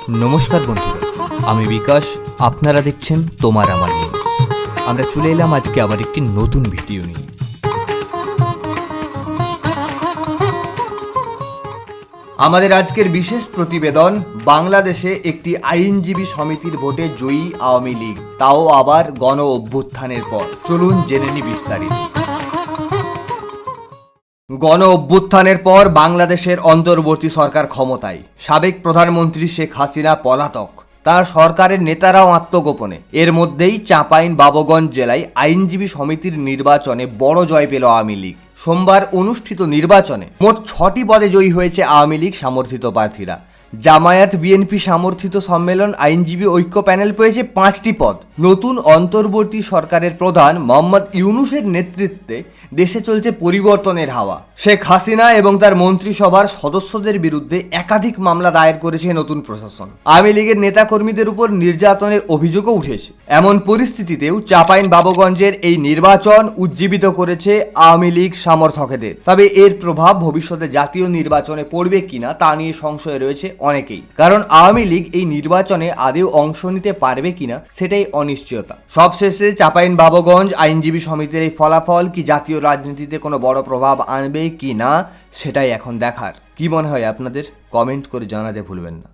নমস্কার বন্ধুরা, আমি বিকাশ। আপনারা দেখছেন তোমার আমার নিউজ। আমরা চলে এলাম আজকে আবার একটি নতুন ভিডিও নিয়ে। আমাদের আজকের বিশেষ প্রতিবেদন, বাংলাদেশে একটি আইনজীবী সমিতির ভোটে জয়ী আওয়ামী লীগ, তাও আবার গণ অভ্যুত্থানের পর। চলুন জেনে নি বিস্তারিত। গণ অভ্যুত্থানের পর বাংলাদেশের অন্তর্বর্তী সরকার ক্ষমতায়। সাবেক প্রধানমন্ত্রী শেখ হাসিনা পলাতক, তার সরকারের নেতারাও আত্মগোপনে। এর মধ্যেই চাঁপাইনবাবগঞ্জ জেলায় আইনজীবী সমিতির নির্বাচনে বড় জয় পেল আওয়ামী লীগ। সোমবার অনুষ্ঠিত নির্বাচনে মোট 6টি পদে জয়ী হয়েছে আওয়ামী লীগ সমর্থিত প্রার্থীরা। জামায়াত বিএনপি সমর্থিত সম্মেলন আইনজীবী ঐক্য প্যানেল পেয়েছে 5টি পদ। নতুন অন্তর্বর্তী সরকারের প্রধান মোহাম্মদ ইউনূসের নেতৃত্বে দেশে চলছে পরিবর্তনের হাওয়া। শেখ হাসিনা এবং তার মন্ত্রিসভার সদস্যদের বিরুদ্ধে একাধিক মামলা দায়ের করেছে নতুন প্রশাসন। আওয়ামী লীগের নেতাকর্মীদের উপর নির্যাতনের অভিযোগও উঠেছে। এমন পরিস্থিতিতেও চাঁপাইনবাবগঞ্জের এই নির্বাচন উজ্জীবিত করেছে আওয়ামী লীগ সমর্থকদের। তবে এর প্রভাব ভবিষ্যতে জাতীয় নির্বাচনে পড়বে কিনা তা নিয়ে সংশয় রয়েছে অনেকেই, কারণ আওয়ামী লীগ এই নির্বাচনে আদৌ অংশ নিতে পারবে কিনা সেটাই অনিশ্চয়তা। সবশেষে চাঁপাইনবাবগঞ্জ আইনজীবী সমিতির এই ফলাফল কি জাতীয় রাজনীতিতে কোনো বড় প্রভাব আনবে কি না সেটাই এখন দেখার। কি মনে হয় আপনাদের? কমেন্ট করে জানাতে ভুলবেন না।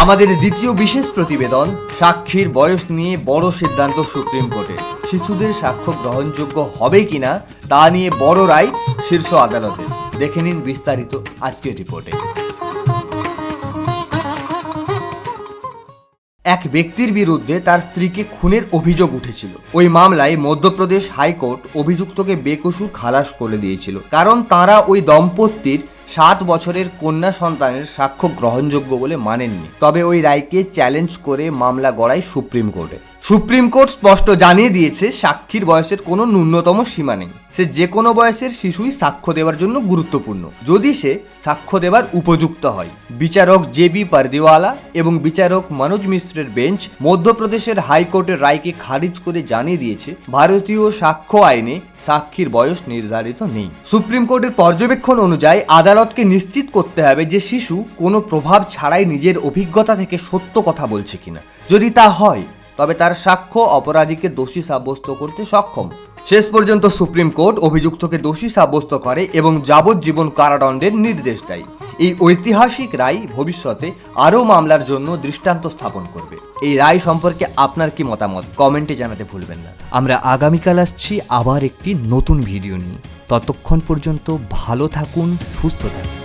আমাদের দ্বিতীয় বিশেষ প্রতিবেদন, সাক্ষীর বয়স নিয়ে বড় সিদ্ধান্ত সুপ্রিম কোর্টের। শিশুদের সাক্ষ্য গ্রহণযোগ্য হবে কিনা তা নিয়ে বড় রায় শীর্ষ আদালতের। দেখে নিন বিস্তারিত আজকের রিপোর্টে। এক ব্যক্তির বিরুদ্ধে তার স্ত্রীকে খুনের অভিযোগ উঠেছিল। ওই মামলায় মধ্যপ্রদেশ হাইকোর্ট অভিযুক্তকে বেকসুর খালাস করে দিয়েছিল, কারণ তারা ওই দম্পতির 7 বছরের কন্যা সন্তানের সাক্ষ্য গ্রহণযোগ্য বলে মানেননি। তবে ওই রায়কে চ্যালেঞ্জ করে মামলা গড়ায় সুপ্রিম কোর্টে। সুপ্রিম কোর্ট স্পষ্ট জানিয়ে দিয়েছে, সাক্ষীর বয়সের কোনো ন্যূনতম সীমা নেই। সে যে কোনো বয়সের শিশুই সাক্ষ্য দেওয়ার জন্য গুরুত্বপূর্ণ, যদি সে সাক্ষ্য দেওয়ার উপযুক্ত হয়। বিচারক জেবি পারদিওয়ালা এবং বিচারক মনোজ মিশ্রের বেঞ্চ মধ্যপ্রদেশের হাইকোর্টের রায়কে খারিজ করে জানিয়ে দিয়েছে, ভারতীয় সাক্ষ্য আইনে সাক্ষীর বয়স নির্ধারিত নেই। সুপ্রিম কোর্টের পর্যবেক্ষণ অনুযায়ী আদালতকে নিশ্চিত করতে হবে যে শিশু কোনো প্রভাব ছাড়াই নিজের অভিজ্ঞতা থেকে সত্য কথা বলছে কিনা। যদি তা হয় তবে তার সাক্ষ্য অপরাধীকে দোষী সাব্যস্ত করতে সক্ষম। শেষ পর্যন্ত সুপ্রিম কোর্ট অভিযুক্তকে দোষী সাব্যস্ত করে এবং যাবজ্জীবন কারাদণ্ডের নির্দেশ দেয়। এই ঐতিহাসিক রায় ভবিষ্যতে আরও মামলার জন্য দৃষ্টান্ত স্থাপন করবে। এই রায় সম্পর্কে আপনার কি মতামত কমেন্টে জানাতে ভুলবেন না। আমরা আগামীকাল আসছি আবার একটি নতুন ভিডিও নিয়ে। ততক্ষণ পর্যন্ত ভালো থাকুন, সুস্থ থাকুন।